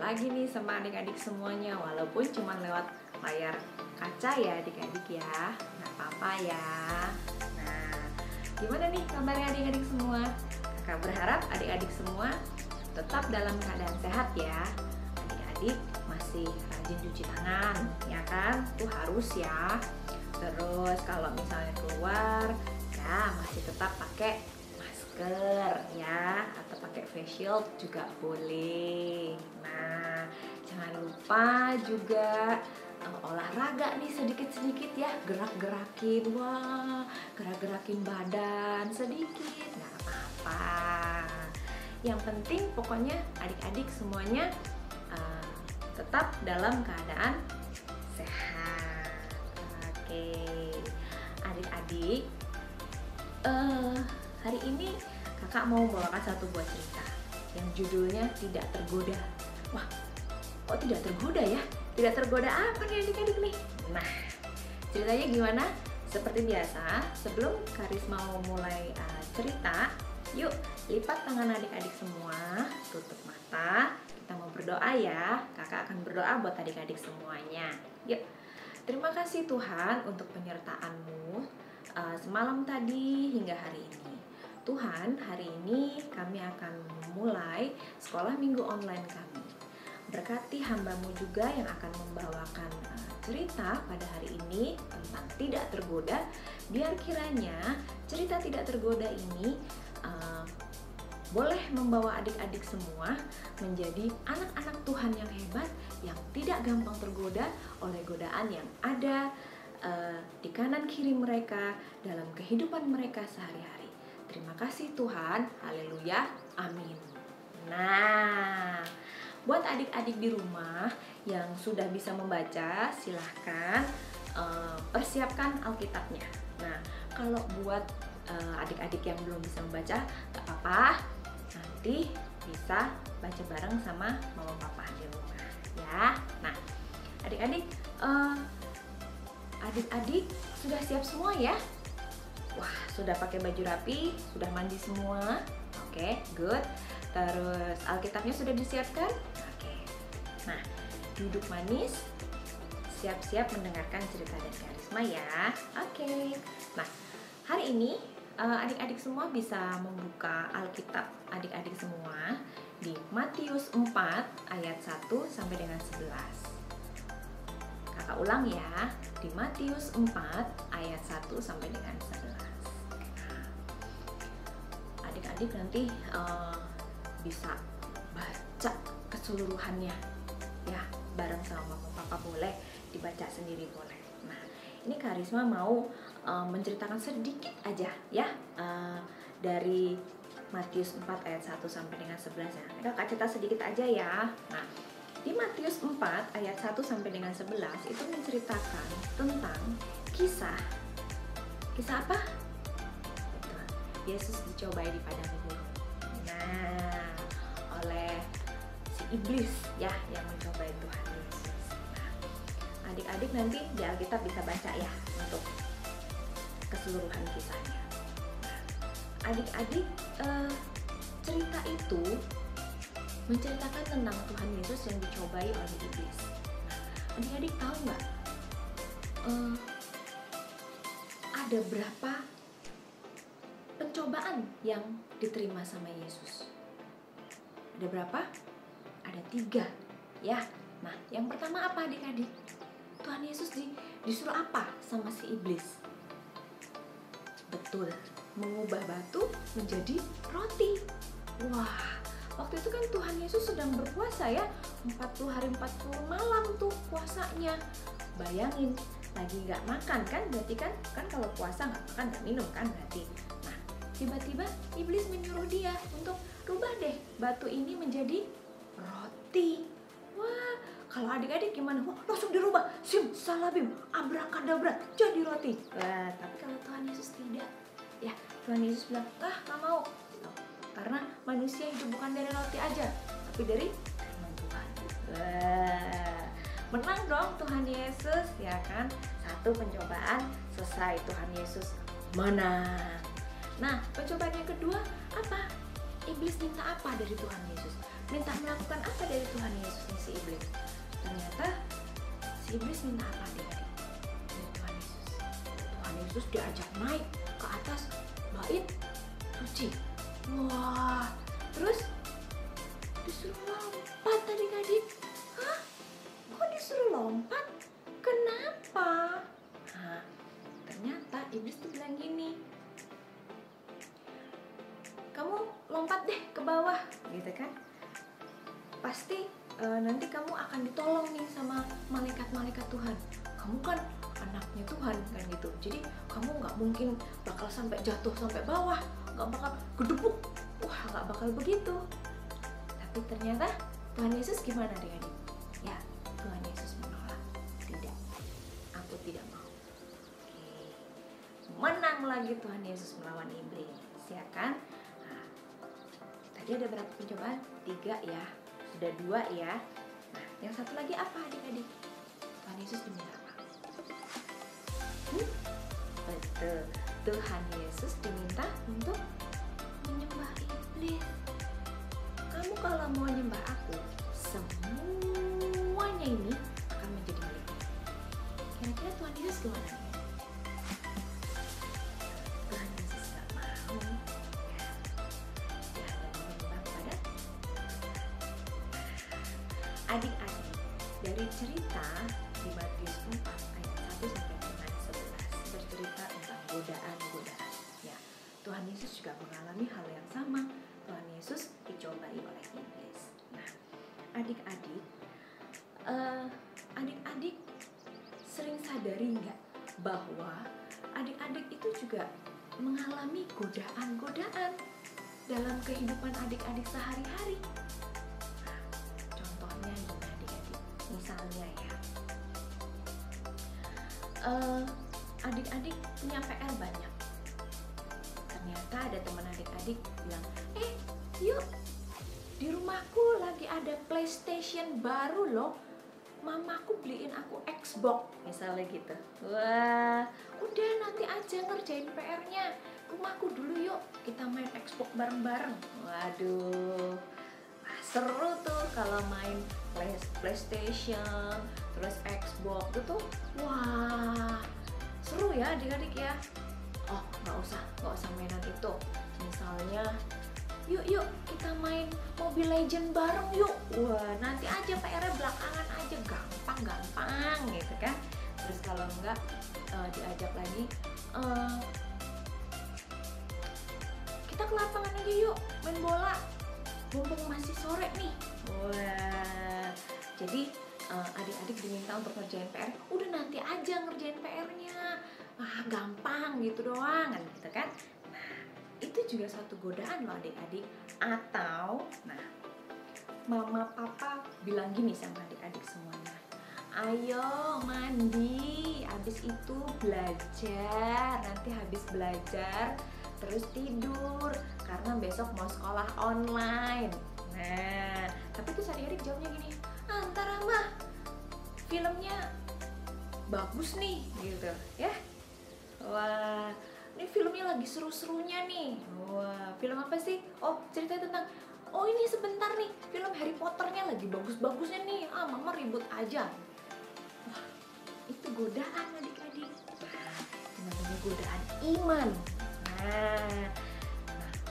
lagi nih sama adik-adik semuanya, walaupun cuma lewat layar kaca ya adik-adik ya, nggak apa-apa ya. Nah, gimana nih kabarnya adik-adik semua? Kakak berharap adik-adik semua tetap dalam keadaan sehat ya. Adik-adik masih rajin cuci tangan, ya kan? Itu harus ya. Terus kalau misalnya keluar, ya masih tetap pakai masker ya, atau pakai face shield juga boleh. Nah, jangan lupa juga olahraga nih sedikit-sedikit ya, gerak-gerakin, gerak-gerakin badan sedikit, nggak apa-apa. Yang penting pokoknya adik-adik semuanya tetap dalam keadaan sehat. Oke, adik-adik, hari ini kakak mau bawakan satu buah cerita yang judulnya Tidak Tergoda. Wah, kok tidak tergoda ya? Tidak tergoda apa nih adik-adik nih? Nah, ceritanya gimana? Seperti biasa, sebelum Karisma mau mulai cerita, yuk lipat tangan adik-adik semua, tutup mata, kita mau berdoa ya. Kakak akan berdoa buat adik-adik semuanya. Yuk, terima kasih Tuhan untuk penyertaan-Mu semalam tadi hingga hari ini. Tuhan, hari ini kami akan memulai sekolah minggu online kami. Berkati hamba-Mu juga yang akan membawakan cerita pada hari ini tentang tidak tergoda. Biar kiranya cerita tidak tergoda ini boleh membawa adik-adik semua menjadi anak-anak Tuhan yang hebat, yang tidak gampang tergoda oleh godaan yang ada di kanan kiri mereka dalam kehidupan mereka sehari-hari. Terima kasih Tuhan, haleluya, amin. Nah, buat adik-adik di rumah yang sudah bisa membaca, silahkan persiapkan Alkitabnya. Nah, kalau buat adik-adik yang belum bisa membaca, gak apa-apa, nanti bisa baca bareng sama mama papa di rumah ya. Nah, adik-adik sudah siap semua ya? Wah, sudah pakai baju rapi, sudah mandi semua. Oke, good. Terus Alkitabnya sudah disiapkan? Oke. Nah, duduk manis, siap-siap mendengarkan cerita dari Karisma ya. Oke. Nah, hari ini adik-adik semua bisa membuka Alkitab adik-adik semua di Matius 4 ayat 1 sampai dengan 11. Kakak ulang ya, di Matius 4 ayat 1 sampai dengan 11. Adik-adik nanti bisa baca keseluruhannya ya, bareng sama mama papa, boleh dibaca sendiri boleh. Nah, ini Karisma mau menceritakan sedikit aja ya dari Matius 4 ayat 1 sampai dengan 11 ya. Kakak cerita sedikit aja ya. Nah, di Matius 4 ayat 1 sampai dengan 11 itu menceritakan tentang kisah apa? Yesus dicobai di padang gurun. Nah, oleh si iblis ya yang mencobai Tuhan Yesus. Nah, adik-adik nanti di Alkitab bisa baca ya untuk keseluruhan kisahnya. Nah, adik-adik cerita itu menceritakan tentang Tuhan Yesus yang dicobai oleh iblis. Nah, adik-adik tahu nggak? Ada berapa pencobaan yang diterima sama Yesus? Ada berapa? Ada 3 ya. Nah, yang pertama apa adik-adik? Tuhan Yesus disuruh apa sama si iblis? Betul, mengubah batu menjadi roti. Wah, waktu itu kan Tuhan Yesus sedang berpuasa ya, 40 hari 40 malam tuh puasanya. Bayangin, lagi nggak makan kan, berarti kan kalau puasa nggak makan nggak minum kan berarti. Nah, tiba-tiba iblis menyuruh dia untuk rubah deh batu ini menjadi roti. Wah, kalau adik-adik gimana? Wah, langsung dirubah, sim salabim, abrakadabra, jadi roti. Wah, tapi kalau Tuhan Yesus tidak, ya Tuhan Yesus bilang, nggak mau. Karena manusia hidup bukan dari roti aja, tapi dari firman Tuhan. Wah, menang dong Tuhan Yesus, ya kan? Satu pencobaan selesai, Tuhan Yesus menang. Nah, pencobaan yang kedua apa? Iblis minta apa dari Tuhan Yesus? minta melakukan apa dari Tuhan Yesus nih si iblis? Ternyata si iblis minta apa adik-adik? Dari Tuhan Yesus. Tuhan Yesus diajak naik ke atas bait suci. Wah, terus disuruh lompat adik-adik. Hah? Kok disuruh lompat? Kenapa? Nah, ternyata iblis tuh bilang gini, kamu lompat deh ke bawah, gitu kan? Pasti nanti kamu akan ditolong nih sama malaikat-malaikat Tuhan. Kamu kan anaknya Tuhan kan gitu. Jadi kamu nggak mungkin bakal sampai jatuh sampai bawah, nggak bakal gedebuk. Wah, nggak bakal begitu. Tapi ternyata Tuhan Yesus gimana adik-adik? Ya, Tuhan Yesus menolak. Tidak, aku tidak mau. Oke. Menang lagi Tuhan Yesus melawan iblis, ya kan? Nah, tadi ada berapa pencobaan? 3 ya. Sudah 2 ya. Nah, yang satu lagi apa adik-adik? Tuhan Yesus diminta apa? Betul. Tuhan Yesus diminta untuk menyembah iblis. Kamu kalau mau nyembah aku, semuanya ini akan menjadi milikmu. Kira-kira Tuhan Yesus gimana? Tuhan Yesus gak mau. Dia hanya menyembah kepada adik-adik. Dari cerita di Matius 4 ayat 1 sampai dengan 11 bercerita tentang godaan-godaan. Ya, Tuhan Yesus juga mengalami hal yang sama. Tuhan Yesus dicobai oleh iblis. Nah, adik-adik, adik-adik sering sadari nggak bahwa adik-adik itu juga mengalami godaan-godaan dalam kehidupan adik-adik sehari-hari. Nah, contohnya gini adik-adik, misalnya ya, adik-adik punya PR banyak. Ternyata ada teman adik-adik bilang, yuk, di rumahku lagi ada PlayStation baru loh, mamaku beliin aku Xbox, misalnya gitu. Wah, udah nanti aja ngerjain PR-nya, rumahku dulu yuk, kita main Xbox bareng-bareng. Waduh, seru tuh kalau main PlayStation terus Xbox itu, wah seru ya adik-adik ya. Oh, nggak usah mainan itu, misalnya yuk kita main Mobile Legend bareng yuk. Wah, nanti aja PR-nya belakangan aja, gampang gitu kan. Terus kalau enggak diajak lagi, kita ke lapangan aja yuk main bola, mumpung masih sore nih. Wah, jadi adik-adik diminta untuk ngerjain PR, udah nanti aja ngerjain PR-nya, gampang gitu doang kan gitu kan. Nah, itu juga satu godaan loh adik-adik. Atau nah, mama papa bilang gini sama adik-adik semuanya, ayo mandi, habis itu belajar, nanti habis belajar terus tidur karena besok mau sekolah online. Nah, tapi terus adik-adik jawabnya gini, ntar mah filmnya bagus nih gitu ya. Wah, ini filmnya lagi seru-serunya nih. Wah, film apa sih? Oh, ceritanya tentang, oh ini sebentar nih, film Harry Potternya lagi bagus-bagusnya nih. Mama ribut aja. Wah, itu godaan adik-adik. Nah, itu namanya godaan iman. Nah,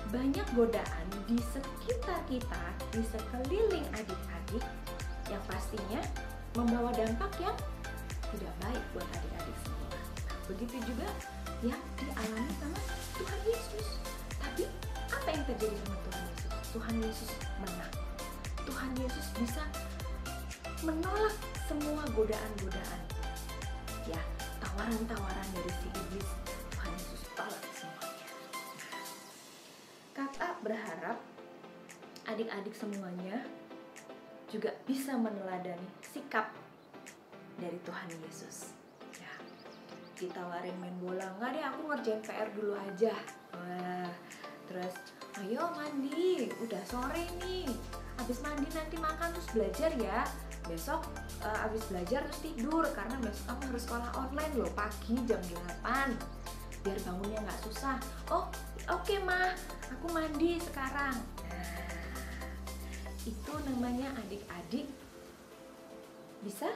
banyak godaan di sekitar kita, di sekeliling adik-adik, yang pastinya membawa dampak yang tidak baik buat adik-adik semua. Begitu juga yang dialami sama Tuhan Yesus. Tapi apa yang terjadi sama Tuhan Yesus? Tuhan Yesus menang. Tuhan Yesus bisa menolak semua godaan-godaan. Ya, tawaran-tawaran dari si iblis, Tuhan Yesus tolak semuanya. Kakak berharap adik-adik semuanya juga bisa meneladani sikap dari Tuhan Yesus. Ya, ditawarin main bola, enggak deh aku ngerjain PR dulu aja. Wah, terus ayo mandi, udah sore nih, habis mandi nanti makan terus belajar ya. Besok habis belajar terus tidur karena besok kamu harus sekolah online loh pagi jam 8 biar bangunnya nggak susah. Oh oke, Ma, aku mandi sekarang. Nah, Itu namanya adik-adik bisa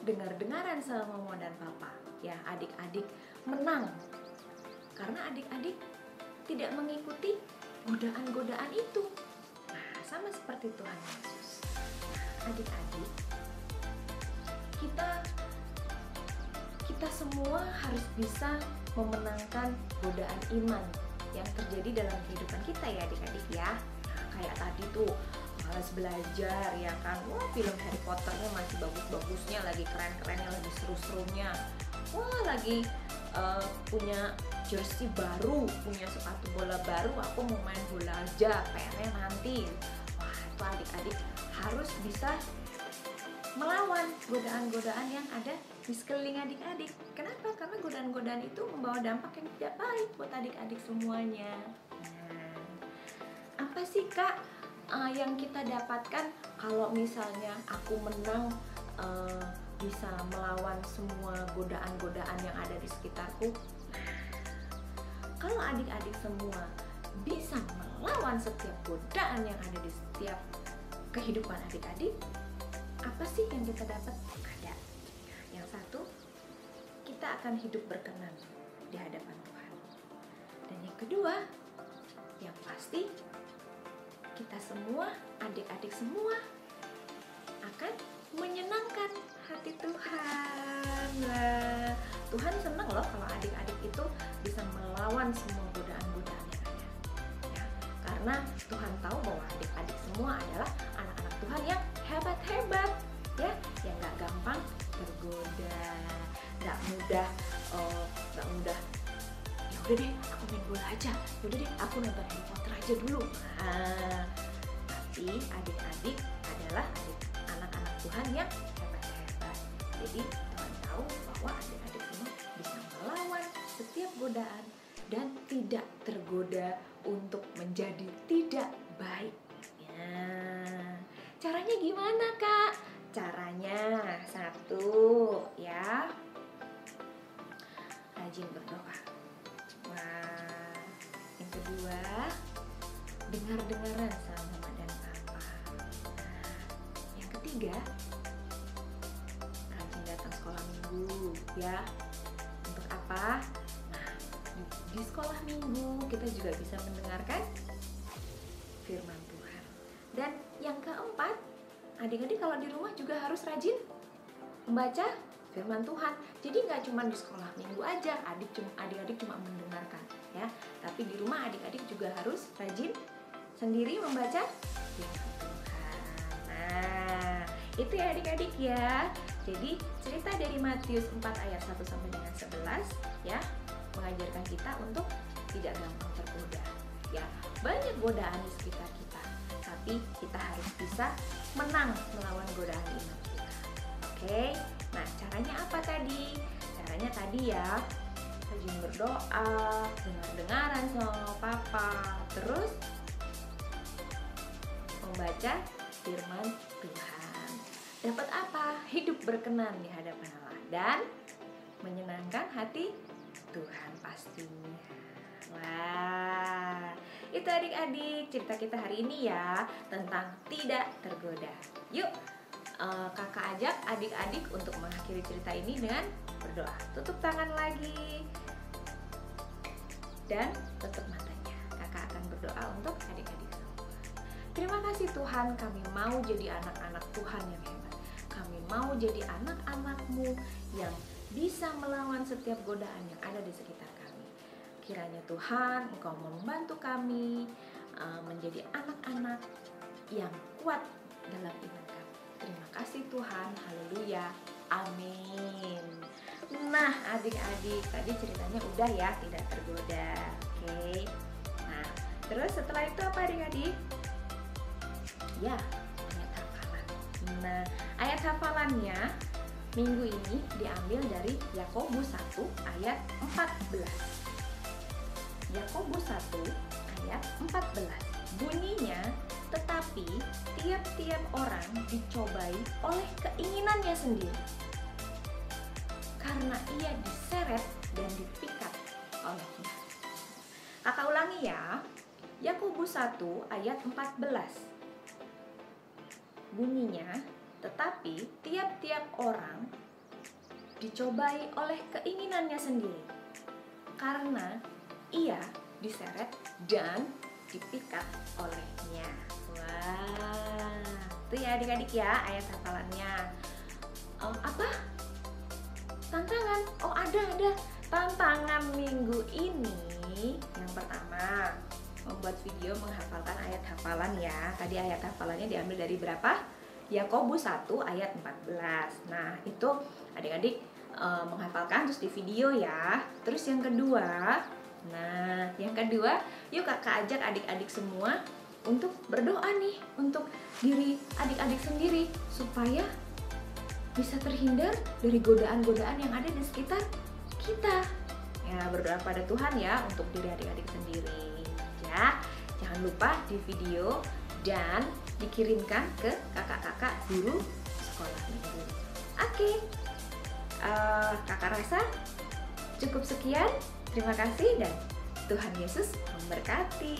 dengar-dengaran sama mama dan papa. Ya, adik-adik menang karena adik-adik tidak mengikuti godaan-godaan itu. Nah, sama seperti Tuhan Yesus. Adik-adik, kita semua harus bisa memenangkan godaan iman yang terjadi dalam kehidupan kita ya adik-adik ya. Nah, kayak tadi tuh malas belajar ya kan. Wah, film Harry Potternya masih bagus-bagusnya, lagi keren-kerennya, lagi seru-serunya. Wah, lagi punya jersey baru, punya sepatu bola baru, aku mau main bola aja, PR-nya nanti. Wah, itu adik-adik harus bisa melawan godaan-godaan yang ada di sekeliling adik-adik. Kenapa? Karena godaan-godaan itu membawa dampak yang tidak baik buat adik-adik semuanya. Nah, apa sih Kak yang kita dapatkan kalau misalnya aku menang, bisa melawan semua godaan-godaan yang ada di sekitarku? Kalau adik-adik semua bisa melawan setiap godaan yang ada di setiap kehidupan adik-adik, apa sih yang kita dapat? Ada. Yang satu, kita akan hidup berkenan di hadapan Tuhan. Dan yang kedua, yang pasti kita semua, adik-adik semua akan menyenangkan hati Tuhan. Nah, Tuhan senang loh kalau adik-adik itu bisa melawan semua godaan-godaan yang ada. Ya, karena Tuhan tahu bahwa adik-adik semua adalah anak-anak Tuhan yang hebat-hebat, ya, yang gak gampang tergoda, gak mudah, ya udah deh, aku main bola aja, ya udah deh, aku nonton Harry Potter aja dulu. Nah, tapi adik-adik adalah anak-anak Tuhan yang hebat-hebat. Jadi Tuhan tahu bahwa adik-adik semua bisa melawan setiap godaan dan tidak tergoda untuk menjadi tidak baik. Ya. Caranya gimana Kak? Caranya satu, ya, rajin berdoa. Wah, yang kedua, dengar-dengaran sama mama dan papa. Nah, yang ketiga, rajin datang sekolah minggu, ya. Untuk apa? Nah, di sekolah minggu kita juga bisa mendengarkan firman Tuhan. Dan yang keempat, adik-adik kalau di rumah juga harus rajin membaca firman Tuhan. Jadi nggak cuma di sekolah minggu aja adik-adik cuma mendengarkan, ya. Tapi di rumah adik-adik juga harus rajin sendiri membaca firman Tuhan. Nah, itu ya adik-adik ya. Jadi cerita dari Matius 4 ayat 1 sampai dengan 11 ya, mengajarkan kita untuk tidak gampang tergoda. Ya, banyak godaan di sekitar kita, tapi kita harus bisa menang melawan godaan iman kita. Oke, nah caranya apa tadi? Caranya tadi ya, rajin berdoa, dengar-dengaran sama papa, terus membaca firman Tuhan. Dapat apa? Hidup berkenan di hadapan Allah dan menyenangkan hati Tuhan pastinya. Wah, itu adik-adik cerita kita hari ini ya, tentang tidak tergoda. Yuk, kakak ajak adik-adik untuk mengakhiri cerita ini dengan berdoa. Tutup tangan lagi dan tutup matanya. Kakak akan berdoa untuk adik-adik semua. Terima kasih Tuhan, kami mau jadi anak-anak Tuhan yang hebat. Kami mau jadi anak-anak-Mu yang bisa melawan setiap godaan yang ada di sekitar kami. Kiranya Tuhan, Engkau membantu kami menjadi anak-anak yang kuat dalam iman kami. Terima kasih Tuhan, haleluya, amin. Nah adik-adik, tadi ceritanya udah ya, tidak tergoda. Oke. Nah, terus setelah itu apa adik-adik? Ya, ayat hafalan. Nah, ayat hafalannya minggu ini diambil dari Yakobus 1 ayat 14. Yakobus 1 ayat 14. Bunyinya, tetapi tiap-tiap orang dicobai oleh keinginannya sendiri, karena ia diseret dan dipikat olehnya. Kakak ulangi ya, Yakobus 1 ayat 14. bunyinya, tetapi tiap-tiap orang dicobai oleh keinginannya sendiri. Karena ia diseret dan dipikat olehnya. Wah, itu ya adik-adik ya ayat hafalannya. Apa? Tantangan. Oh, ada tantangan minggu ini. Yang pertama, membuat video menghafalkan ayat hafalan ya. Tadi ayat hafalannya diambil dari berapa? Yakobus 1 ayat 14. Nah, itu adik-adik menghafalkan terus di video ya. Terus yang kedua, yuk kakak ajak adik-adik semua untuk berdoa nih untuk diri adik-adik sendiri supaya bisa terhindar dari godaan-godaan yang ada di sekitar kita. Ya, berdoa pada Tuhan ya untuk diri adik-adik sendiri. Ya, jangan lupa di video dan dikirimkan ke kakak-kakak guru sekolah minggu. Oke, kakak rasa cukup sekian. Terima kasih dan Tuhan Yesus memberkati.